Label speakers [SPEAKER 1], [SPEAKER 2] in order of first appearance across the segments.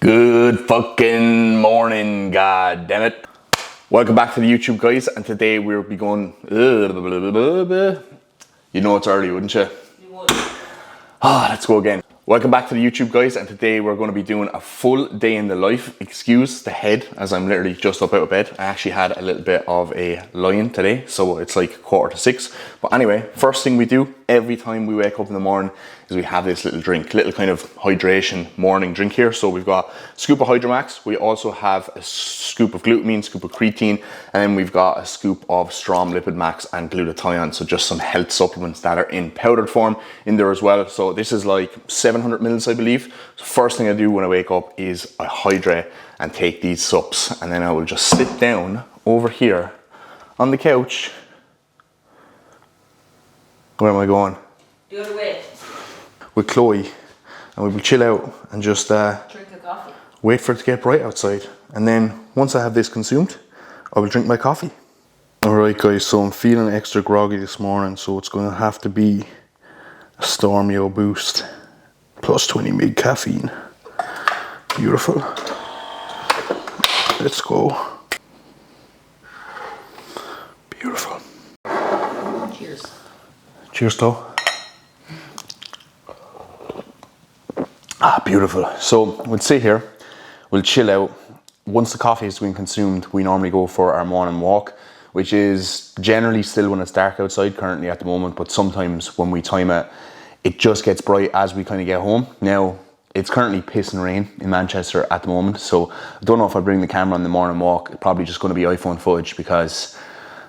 [SPEAKER 1] Good fucking morning, god damn it. Welcome back to the YouTube, guys, and today we'll be going you know it's early, wouldn't you?
[SPEAKER 2] You would.
[SPEAKER 1] Let's go again. Welcome back to the YouTube, guys, and today we're going to be doing a full day in the life. Excuse the head, as I'm literally just up out of bed. I actually had a little bit of a lie-in today, so it's like 5:45. But anyway, first thing we do every time we wake up in the morning is we have this little drink, little kind of hydration morning drink here. So we've got a scoop of Hydromax, we also have a scoop of glutamine, scoop of creatine, and then we've got a scoop of Strom Lipid Max and glutathione. So just some health supplements that are in powdered form in there as well. So this is like 700 mils, I believe. So first thing I do when I wake up is I hydrate and take these sups, and then I will just sit down over here on the couch. Where am I going?
[SPEAKER 2] The other way.
[SPEAKER 1] With Chloe, and we will chill out and just
[SPEAKER 2] Drink a coffee.
[SPEAKER 1] wait for it to get bright outside. And then once I have this consumed, I will drink my coffee. Alright guys, so I'm feeling extra groggy this morning, so it's going to have to be a Stormio Boost plus 20 mg caffeine. Beautiful. Let's go. Beautiful.
[SPEAKER 2] Cheers.
[SPEAKER 1] Cheers, though. Beautiful. So we'll sit here, we'll chill out. Once the coffee has been consumed, we normally go for our morning walk, which is generally still when it's dark outside currently at the moment, but sometimes when we time it, it just gets bright as we kind of get home. Now, it's currently pissing rain in Manchester at the moment, so I don't know if I bring the camera on the morning walk. It's probably just going to be iPhone footage because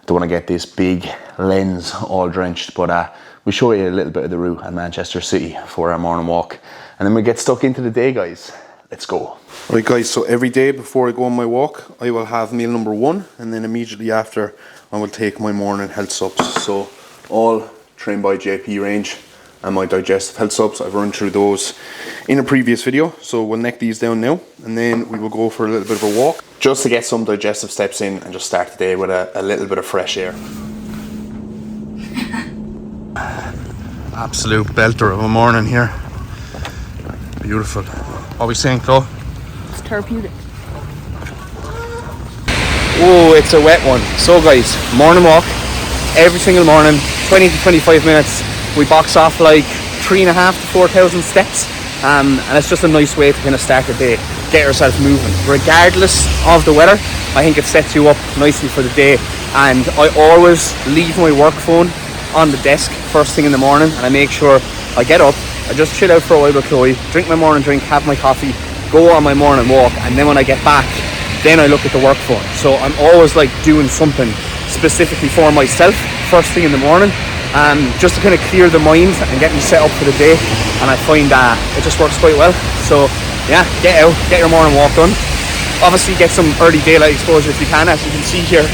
[SPEAKER 1] I don't want to get this big lens all drenched, but we'll show you a little bit of the route at Manchester City for our morning walk, and then we'll get stuck into the day, guys. Let's go. Right guys, so every day before I go on my walk, I will have meal number 1, and then immediately after I will take my morning health subs. So all Train by JP range and my digestive health subs. I've run through those in a previous video, so we'll neck these down now, and then we will go for a little bit of a walk just to get some digestive steps in and just start the day with a little bit of fresh air. Absolute belter of a morning here. Beautiful. What are we saying, Chloe?
[SPEAKER 2] It's therapeutic.
[SPEAKER 3] Oh, it's a wet one. So guys, morning walk every single morning, 20 to 25 minutes. We box off like 3,500 to 4,000 steps, and it's just a nice way to kind of start the day, get yourself moving. Regardless of the weather, I think it sets you up nicely for the day. And I always leave my work phone on the desk first thing in the morning, and I make sure I get up, I just chill out for a while with Chloe, drink my morning drink, have my coffee, go on my morning walk, and then when I get back, then I look at the work phone. So I'm always like doing something specifically for myself first thing in the morning, just to kind of clear the mind and get me set up for the day. And I find that it just works quite well. So yeah, get out, get your morning walk done. Obviously get some early daylight exposure if you can. As you can see here,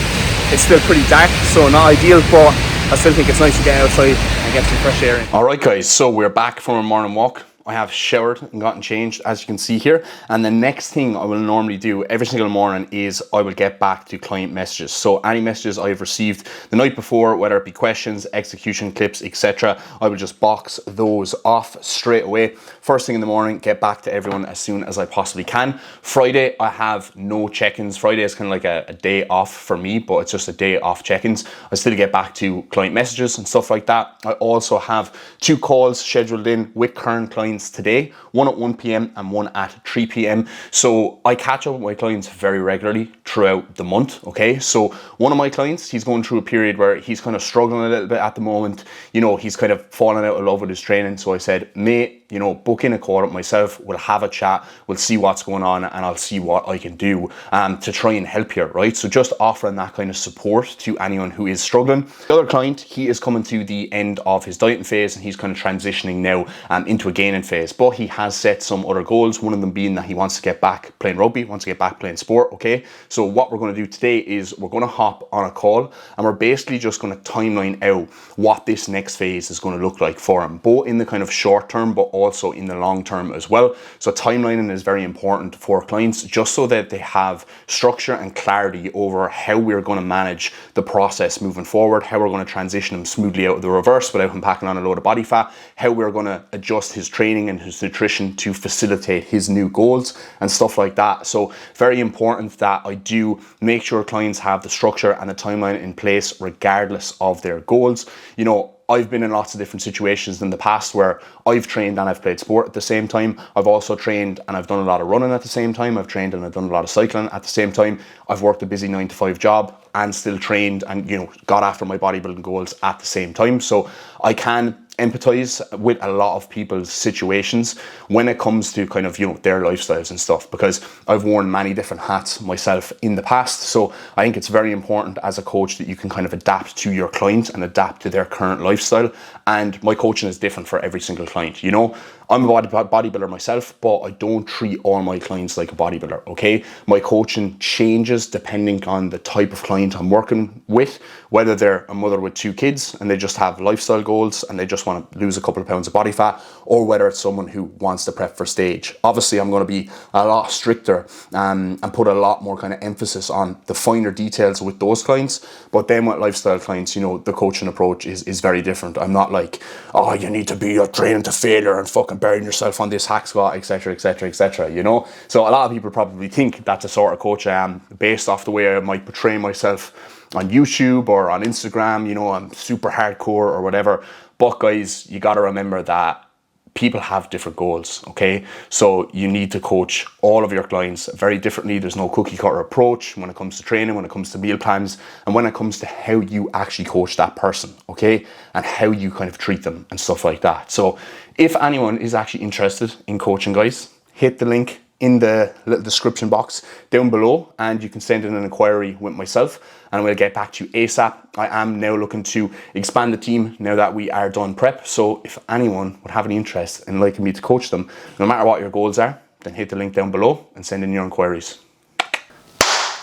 [SPEAKER 3] it's still pretty dark, so not ideal, but I still think it's nice to get outside and get some fresh air in. Alright guys, so we're back from our morning walk. I have showered and gotten changed, as you can see here, and the next thing I will normally do every single morning is I will get back to client messages. So any messages I've received the night before, whether it be questions, execution clips, etc., I will just box those off straight away. First thing in the morning, get back to everyone as soon as I possibly can. Friday, I have no check-ins. Friday is kind of like a day off for me, but it's just a day off check-ins. I still get back to client messages and stuff like that. I also have 2 calls scheduled in with current clients today, one at 1 p.m. and one at 3 p.m. So I catch up with my clients very regularly throughout the month, okay? So one of my clients, he's going through a period where he's kind of struggling a little bit at the moment. You know, he's kind of fallen out of love with his training. So I said, mate, you know, book in a call with myself, we'll have a chat, we'll see what's going on, and I'll see what I can do to try and help you, right? So just offering that kind of support to anyone who is struggling. The other client, he is coming to the end of his dieting phase, and he's kind of transitioning now into a gaining phase, but he has set some other goals, one of them being that he wants to get back playing rugby, wants to get back playing sport, okay? So what we're going to do today is we're going to hop on a call, and we're basically just going to timeline out what this next phase is going to look like for him, both in the kind of short term, but also in the long term as well. So timelining is very important for clients, just so that they have structure and clarity over how we're going to manage the process moving forward, how we're going to transition him smoothly out of the reverse without him packing on a load of body fat, how we're going to adjust his training
[SPEAKER 1] training and his nutrition to facilitate his new goals and stuff like that. So very important that I do make sure clients have the structure and the timeline in place regardless of their goals. You know, I've been in lots of different situations in the past where I've trained and I've played sport at the same time. I've also trained and I've done a lot of running at the same time. I've trained and I've done a lot of cycling at the same time. I've worked a busy 9-to-5 job and still trained and, you know, got after my bodybuilding goals at the same time. So I can empathize with a lot of people's situations when it comes to kind of, you know, their lifestyles and stuff, because I've worn many different hats myself in the past. So I think it's very important as a coach that you can kind of adapt to your client and adapt to their current lifestyle. And my coaching is different for every single client. You know, I'm a bodybuilder myself, but I don't treat all my clients like a bodybuilder, okay? My coaching changes depending on the type of client I'm working with, whether they're a mother with 2 kids and they just have lifestyle goals and they just want to lose a couple of pounds of body fat, or whether it's someone who wants to prep for stage. Obviously, I'm going to be a lot stricter and put a lot more kind of emphasis on the finer details with those clients. But then with lifestyle clients, you know, the coaching approach is very different. I'm not like, oh, you need to be your training to failure and fucking burn yourself on this hack squat, etc., etc., etc., you know? So a lot of people probably think that's the sort of coach I am based off the way I might portray myself on YouTube or on Instagram. You know, I'm super hardcore or whatever. But guys, you got to remember that people have different goals, okay? So you need to coach all of your clients very differently. There's no cookie cutter approach when it comes to training, when it comes to meal plans, and when it comes to how you actually coach that person, okay? And how you kind of treat them and stuff like that. So if anyone is actually interested in coaching, guys, hit the link in the little description box down below and you can send in an inquiry with myself and we'll get back to you ASAP. I am now looking to expand the team now that we are done prep. So if anyone would have any interest in liking me to coach them, no matter what your goals are, then hit the link down below and send in your inquiries.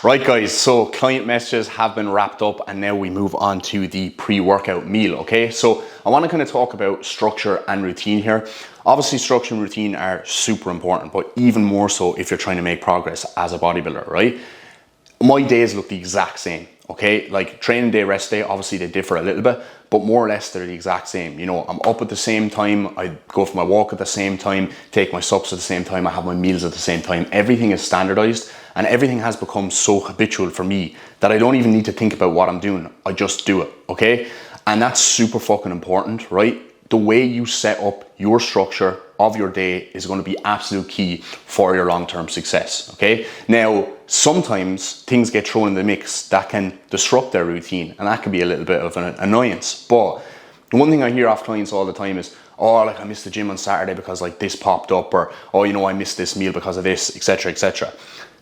[SPEAKER 1] Right guys, so client messages have been wrapped up and now we move on to the pre-workout meal, okay? So I want to kind of talk about structure and routine here. Obviously structure and routine are super important, but even more so if you're trying to make progress as a bodybuilder, right? My days look the exact same, okay? Like training day, rest day, obviously they differ a little bit, but more or less they're the exact same. You know, I'm up at the same time, I go for my walk at the same time, take my subs at the same time, I have my meals at the same time. Everything is standardized and everything has become so habitual for me that I don't even need to think about what I'm doing. I just do it, okay? And that's super fucking important, right? The way you set up your structure of your day is going to be absolute key for your long-term success, okay? Now, sometimes things get thrown in the mix that can disrupt their routine and that can be a little bit of an annoyance. But the one thing I hear off clients all the time is, oh, like I missed the gym on Saturday because like this popped up, or, oh, you know, I missed this meal because of this, etc., etc.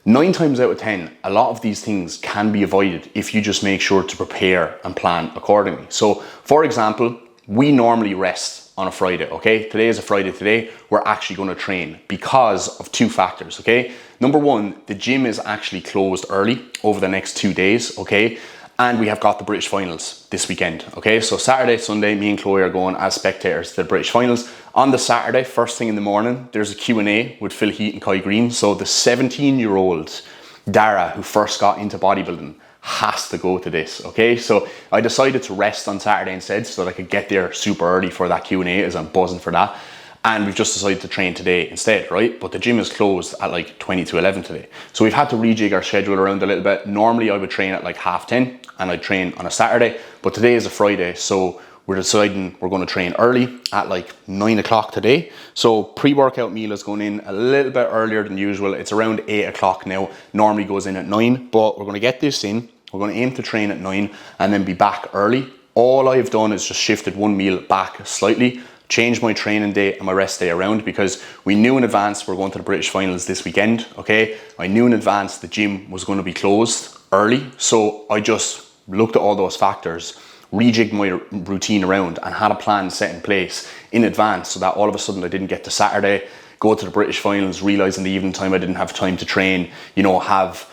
[SPEAKER 1] 9 times out of 10, a lot of these things can be avoided if you just make sure to prepare and plan accordingly. So, for example, we normally rest on a Friday, okay? Today is a Friday today. We're actually going to train because of 2 factors, okay? Number 1, the gym is actually closed early over the next 2 days, okay? And we have got the British finals this weekend, okay? So Saturday, Sunday, me and Chloe are going as spectators to the British finals. On the Saturday, first thing in the morning, there's a Q&A with Phil Heath and Kai Green. So the 17-year-old Dara who first got into bodybuilding has to go to this, okay? So I decided to rest on Saturday instead so that I could get there super early for that Q&A, as I'm buzzing for that. And we've just decided to train today instead, right? But the gym is closed at like 20 to 11 today. So we've had to rejig our schedule around a little bit. Normally I would train at like 10:30 and I'd train on a Saturday, but today is a Friday. So we're deciding we're going to train early at like 9 o'clock today. So pre-workout meal is going in a little bit earlier than usual. It's around 8 o'clock now. Normally goes in at 9, but we're going to get this in. We're going to aim to train at 9 and then be back early. All I've done is just shifted one meal back slightly, changed my training day and my rest day around because we knew in advance we're going to the British finals this weekend, okay? I knew in advance the gym was going to be closed early. So I just looked at all those factors, rejigged my routine around and had a plan set in place in advance so that all of a sudden I didn't get to Saturday, go to the British finals, realize in the evening time I didn't have time to train, you know, have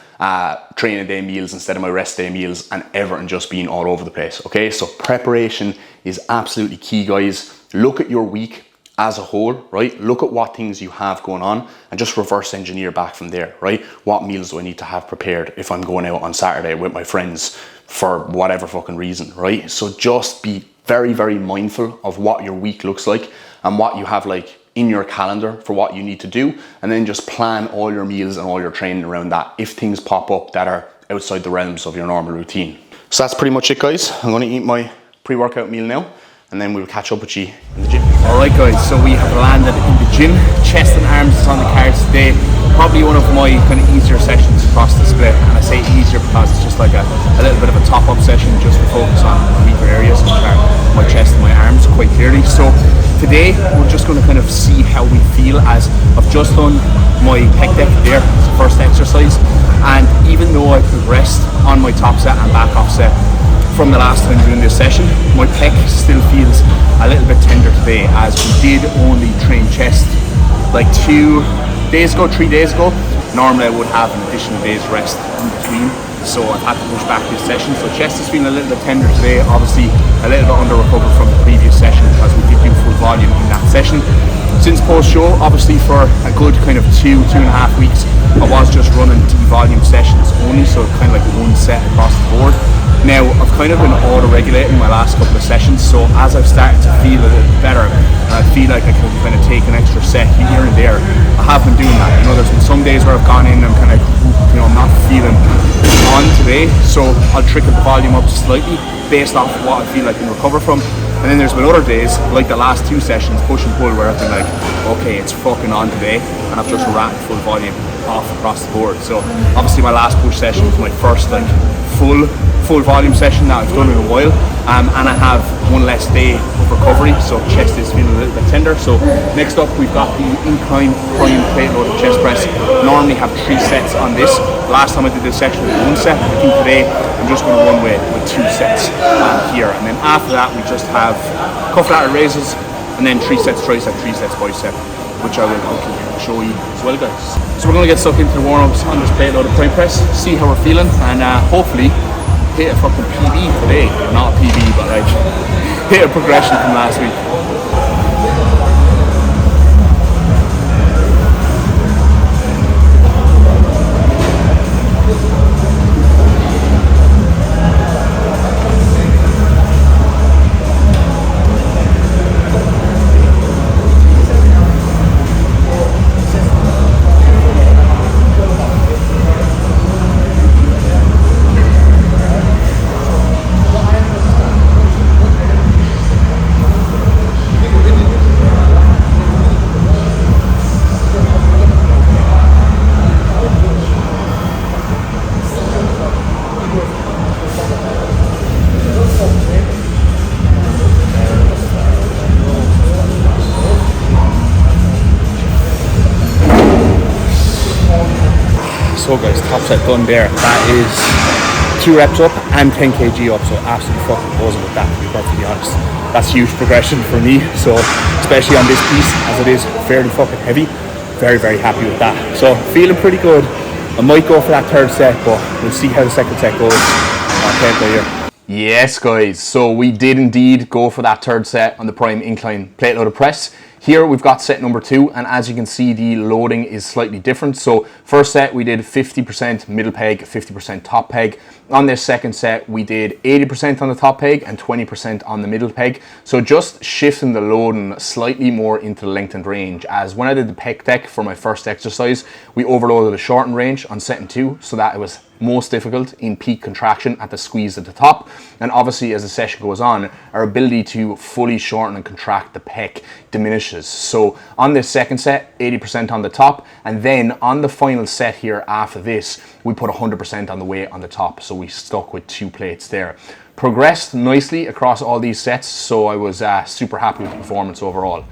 [SPEAKER 1] training day meals instead of my rest day meals and everything just being all over the place, okay? So preparation is absolutely key, guys. Look at your week as a whole, right? Look at what things you have going on and just reverse engineer back from there, right? What meals do I need to have prepared if I'm going out on Saturday with my friends for whatever fucking reason, right? So just be very, very mindful of what your week looks like and what you have like in your calendar for what you need to do, and then just plan all your meals and all your training around that if things pop up that are outside the realms of your normal routine. So that's pretty much it, guys. I'm going to eat my pre-workout meal now, and then we'll catch up with you in the gym.
[SPEAKER 3] Alright guys, so we have landed in the gym. Chest and arms is on the cards today. Probably one of my kind of easier sessions across the split, and I say easier because it's just like a little bit of a top-up session just to focus on weaker areas, which are my chest and my arms quite clearly. So today we're just going to kind of see how we feel, as I've just done my pec deck there, it's the first exercise, and even though I progressed on my top set and back off set from the last time doing this session, my pec still feels a little bit tender today, as we did only train chest like 3 days ago. Normally I would have an additional day's rest in between, so I've had to push back this session. So chest is feeling a little bit tender today, obviously a little bit under recovered from the previous session because we did do full volume in that session. Since post show, obviously for a good kind of 2.5 weeks, I was just running D-volume sessions only, so kind of like one set across the board. Now, I've kind of been auto-regulating my last couple of sessions, so as I've started to feel a little better, and I feel like I can kind of take an extra set here and there, I have been doing that. You know, there's been some days where I've gone in and I'm kind of, you know, I'm not feeling on today, so I'll trickle the volume up slightly based off what I feel I can recover from. And then there's been other days, like the last 2 sessions, push and pull, where I've been like, okay, it's fucking on today, and I've just ran full volume off across the board. So obviously my last push session was my first like full volume session that I've done in a while, and I have one less day of recovery, so chest is feeling a little bit tender. So next up we've got the incline prime plate loaded chest press. Normally have 3 sets on this. Last time I did this section with 1 set. I think today I'm just going to run with 2 sets here, and then after that we just have cuff ladder raises, and then 3 sets tricep, 3 sets bicep, which I will show you as well, guys. So we're going to get stuck into the warm-ups on this plate loaded prime press, see how we're feeling, and hopefully hit a fucking PB today. Not a PB, but like hit a progression from last week. So guys, top set done there. That is 2 reps up and 10 kg up, so absolutely fucking buzzing with that, to be perfectly honest. That's huge progression for me, so especially on this piece, as it is fairly fucking heavy, very, very happy with that. So feeling pretty good. I might go for that 3rd set, but we'll see how the 2nd set goes. Here.
[SPEAKER 1] Yes, guys, so we did indeed go for that 3rd set on the prime incline plate loaded press. Here we've got set number 2, and as you can see, the loading is slightly different. So first set we did 50% middle peg, 50% top peg. On this 2nd set we did 80% on the top peg and 20% on the middle peg. So just shifting the loading slightly more into the lengthened range, as when I did the pec deck for my first exercise, we overloaded the shortened range on set 2, so that it was most difficult in peak contraction at the squeeze at the top. And obviously as the session goes on, our ability to fully shorten and contract the pec diminishes. So on this 2nd set, 80% on the top, and then on the final set here after this, we put 100% on the weight on the top, so we stuck with 2 plates there. Progressed nicely across all these sets, so I was super happy with the performance overall.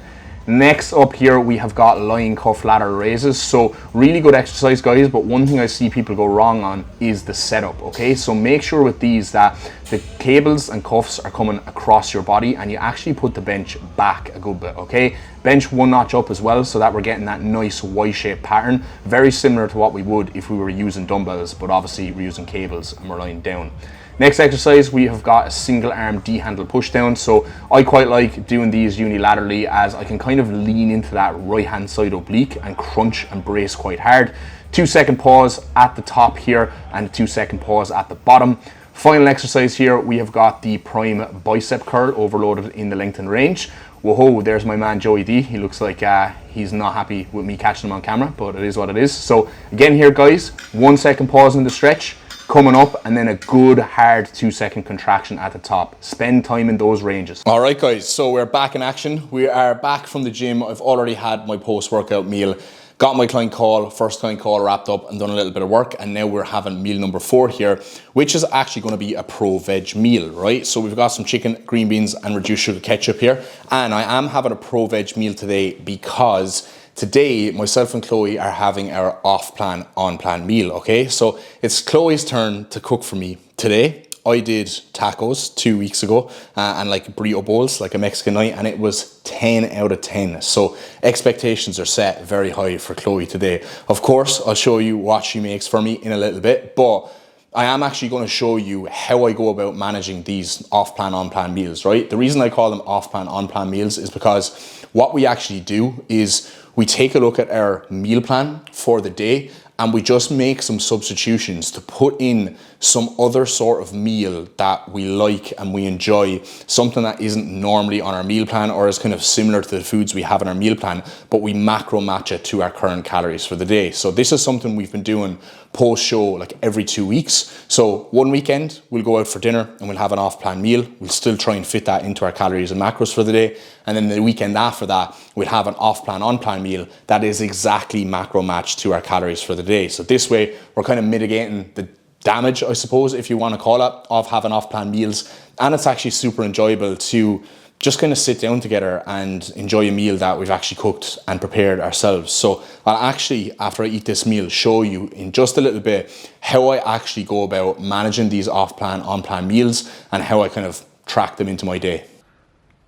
[SPEAKER 1] Next up here we have got lying cuff ladder raises. So really good exercise, guys, but one thing I see people go wrong on is the setup. Okay, so make sure with these that the cables and cuffs are coming across your body and you actually put the bench back a good bit. Okay, bench 1 notch up as well, so that we're getting that nice Y-shaped pattern, very similar to what we would if we were using dumbbells, but obviously we're using cables and we're lying down. Next exercise, we have got a single arm D-handle push down. So I quite like doing these unilaterally, as I can kind of lean into that right hand side oblique and crunch and brace quite hard. 2-second pause at the top here and 2-second pause at the bottom. Final exercise here, we have got the prime bicep curl overloaded in the lengthened range.
[SPEAKER 3] whoa, there's my man Joey D. He looks like he's not happy with me catching him on camera, but it is what it is. So again here, guys, 1 second pause in the stretch, coming up, and then a good hard 2 second contraction at the top. Spend time in those ranges. All right, guys, so we're back in action. We are back from the gym. I've already had my post-workout meal, got my first client call wrapped up and done a little bit of work, and now we're having meal number 4 here, which is actually going to be a pro-veg meal, right? So we've got some chicken, green beans, and reduced sugar ketchup here, and I am having a pro-veg meal today because today, myself and Chloe are having our off-plan, on-plan meal, okay? So it's Chloe's turn to cook for me today. I did tacos 2 weeks ago and like burrito bowls, like a Mexican night, and it was 10 out of 10. So expectations are set very high for Chloe today. Of course, I'll show you what she makes for me in a little bit, but I am actually going to show you how I go about managing these off-plan, on-plan meals, right? The reason I call them off-plan, on-plan meals is because what we actually do is we take a look at our meal plan for the day and we just make some substitutions to put in some other sort of meal that we like and we enjoy, something that isn't normally on our meal plan or is kind of similar to the foods we have in our meal plan, but we macro match it to our current calories for the day. So this is something we've been doing post-show like every 2 weeks. So one weekend we'll go out for dinner and we'll have an off-plan meal. We'll still try and fit that into our calories and macros for the day. And then the weekend after that, we'll have an off-plan, on-plan meal that is exactly macro matched to our calories for the day. So this way we're kind of mitigating the damage, I suppose, if you want to call it, of having off-plan meals. And it's actually super enjoyable to just kind of sit down together and enjoy a meal that we've actually cooked and prepared ourselves. So I'll actually, after I eat this meal, show you in just a little bit how I actually go about managing these off-plan, on-plan meals and how I kind of track them into my day.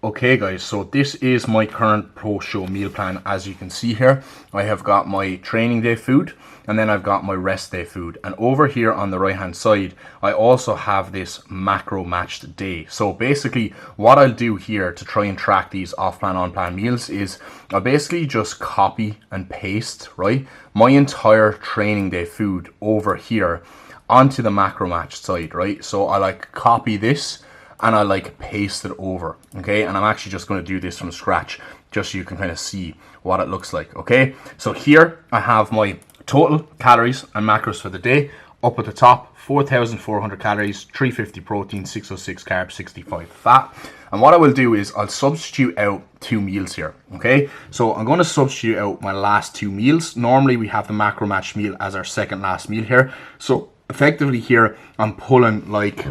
[SPEAKER 3] Okay guys, so this is my current post-show meal plan. As you can see here, I have got my training day food and then I've got my rest day food. And over here on the right hand side, I also have this macro matched day. So basically what I'll do here to try and track these off-plan, on-plan meals is I'll basically just copy and paste, right, my entire training day food over here onto the macro matched side, right? So I like copy this and I like paste it over, okay? And I'm actually just going to do this from scratch just so you can kind of see what it looks like, okay? So here I have my total calories and macros for the day. Up at the top, 4,400 calories, 350 protein, 606 carbs, 65 fat. And what I will do is I'll substitute out 2 meals here, okay? So I'm going to substitute out my last 2 meals. Normally we have the macro match meal as our second last meal here. So effectively here, I'm pulling like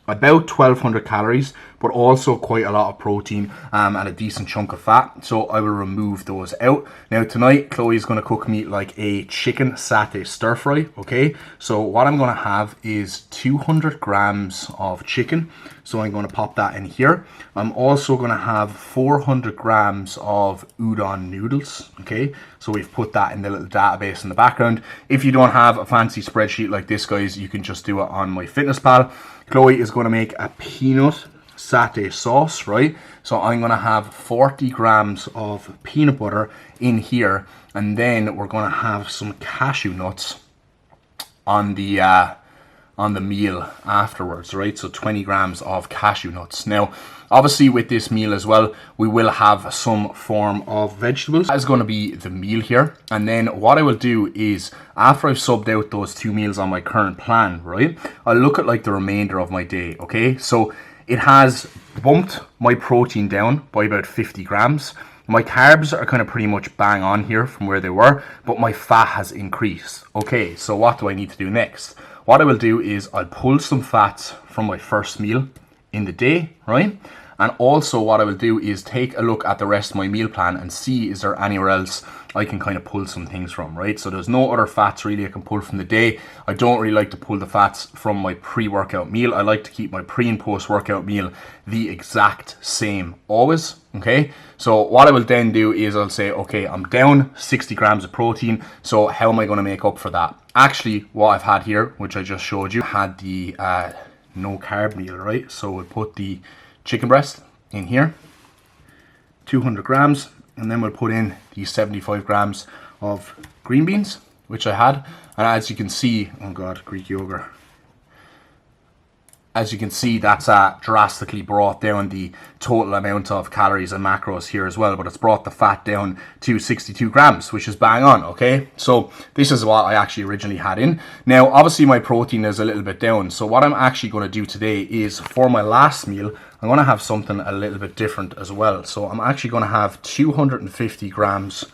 [SPEAKER 3] about 1,200 calories, but also quite a lot of protein and a decent chunk of fat. So I will remove those out. Now tonight, Chloe's going to cook me like a chicken satay stir fry, okay? So what I'm going to have is 200 grams of chicken. So I'm going to pop that in here. I'm also going to have 400 grams of udon noodles, okay? So we've put that in the little database in the background. If you don't have a fancy spreadsheet like this, guys, you can just do it on MyFitnessPal. Chloe is going to make a peanut satay sauce, right? So I'm going to have 40 grams of peanut butter in here, and then we're going to have some cashew nuts on the meal afterwards, right? So 20 grams of cashew nuts. Now, obviously with this meal as well, we will have some form of vegetables. That is going to be the meal here. And then what I will do is, after I've subbed out those 2 meals on my current plan, right, I'll look at like the remainder of my day, okay? So it has bumped my protein down by about 50 grams. My carbs are kind of pretty much bang on here from where they were, but my fat has increased. Okay, so what do I need to do next? What I will do is I'll pull some fats from my first meal in the day, right? And also what I will do is take a look at the rest of my meal plan and see is there anywhere else I can kind of pull some things from, right? So there's no other fats really I can pull from the day. I don't really like to pull the fats from my pre-workout meal. I like to keep my pre and post-workout meal the exact same always, okay? So what I will then do is I'll say, okay, I'm down 60 grams of protein, so how am I going to make up for that? Actually, what I've had here, which I just showed you, had the no carb meal, right? So we'll put the chicken breast in here, 200 grams, and then we'll put in the 75 grams of green beans, which I had. And as you can see, oh God, Greek yogurt.
[SPEAKER 1] as you can see, that's drastically brought down the total amount of calories and macros here as well, but it's brought the fat down to 62 grams, which is bang on, okay? So this is what I actually originally had in. Now, obviously my protein is a little bit down, so what I'm actually going to do today is, for my last meal, I'm going to have something a little bit different as well. So I'm actually going to have 250 grams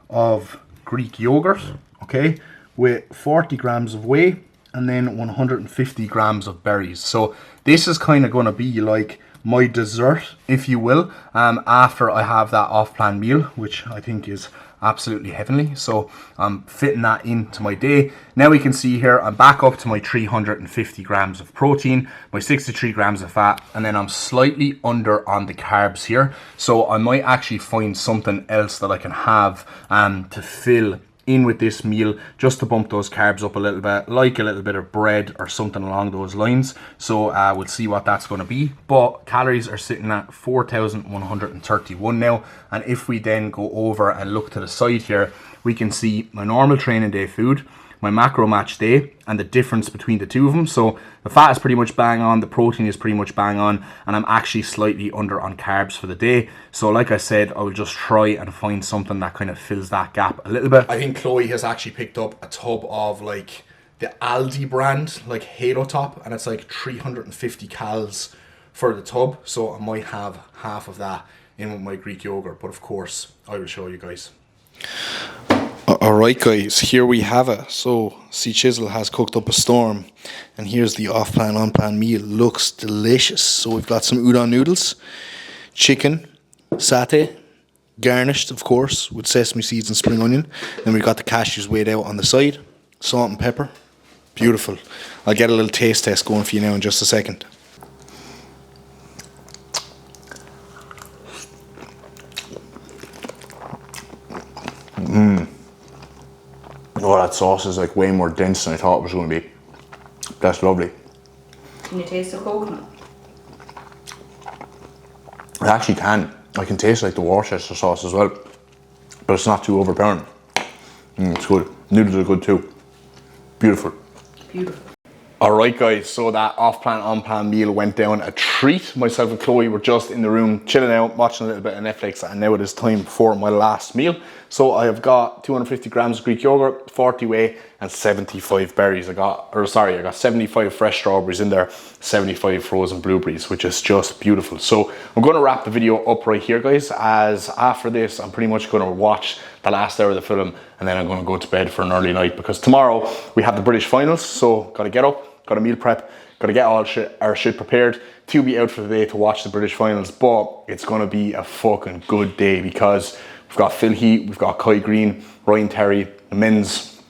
[SPEAKER 1] of Greek yogurt, okay, with 40 grams of whey, and then 150 grams of berries. So this is kind of going to be like my dessert, if you will, after I have that off-plan meal, which I think is absolutely heavenly. So I'm fitting that into my day. Now we can see here, I'm back up to my 350 grams of protein, my 63 grams of fat, and then I'm slightly under on the carbs here. So I might actually find something else that I can have to fill in with this meal, just to bump those carbs up a little bit, like a little bit of bread or something along those lines. So we'll see what that's going to be, but calories are sitting at 4,131 now. And if we then go over and look to the side here, we can see my normal training day food, my macro match day, and the difference between the two of them. So the fat is pretty much bang on, the protein is pretty much bang on, and I'm actually slightly under on carbs for the day. So like I said, I will just try and find something that kind of fills that gap a little bit. I think Chloe has actually picked up a tub of like the Aldi brand, like Halo Top, and it's like 350 calories for the tub. So I might have half of that in with my Greek yogurt, but of course I will show you guys.
[SPEAKER 4] Alright guys, here we have it. So C Chisel has cooked up a storm, and here's the off-plan, on-plan meal. Looks delicious. So we've got some udon noodles, chicken, satay, garnished of course with sesame seeds and spring onion. Then we've got the cashews weighed out on the side, salt and pepper. Beautiful. I'll get a little taste test going for you now in just a second.
[SPEAKER 1] Oh, that sauce is like way more dense than I thought it was going to be. That's lovely.
[SPEAKER 2] Can you taste the coconut?
[SPEAKER 1] I actually can. I can taste like the Worcester sauce as well, but it's not too overpowering. It's good. Noodles are good too. Beautiful.
[SPEAKER 2] Beautiful.
[SPEAKER 1] Alright guys, so that off-plan, on-plan meal went down a treat. Myself and Chloe were just in the room chilling out, watching a little bit of Netflix, and now it is time for my last meal. So I have got 250 grams of Greek yogurt, 40 whey, and 75 berries. I got 75 fresh strawberries in there, 75 frozen blueberries, which is just beautiful. So I'm going to wrap the video up right here, guys, as after this, I'm pretty much going to watch the last hour of the film, and then I'm going to go to bed for an early night, because tomorrow we have the British finals. So got to get up, got to meal prep, got to get all our shit prepared to be out for the day to watch the British finals. But it's going to be a fucking good day, because we've got Phil Heath, we've got Kai Green, Ryan Terry, the men's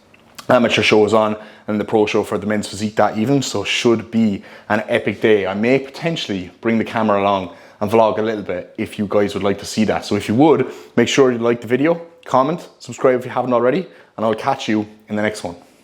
[SPEAKER 1] amateur show is on, and the pro show for the men's physique that evening. So should be an epic day. I may potentially bring the camera along and vlog a little bit if you guys would like to see that. So if you would, make sure you like the video, comment, subscribe if you haven't already, and I'll catch you in the next one.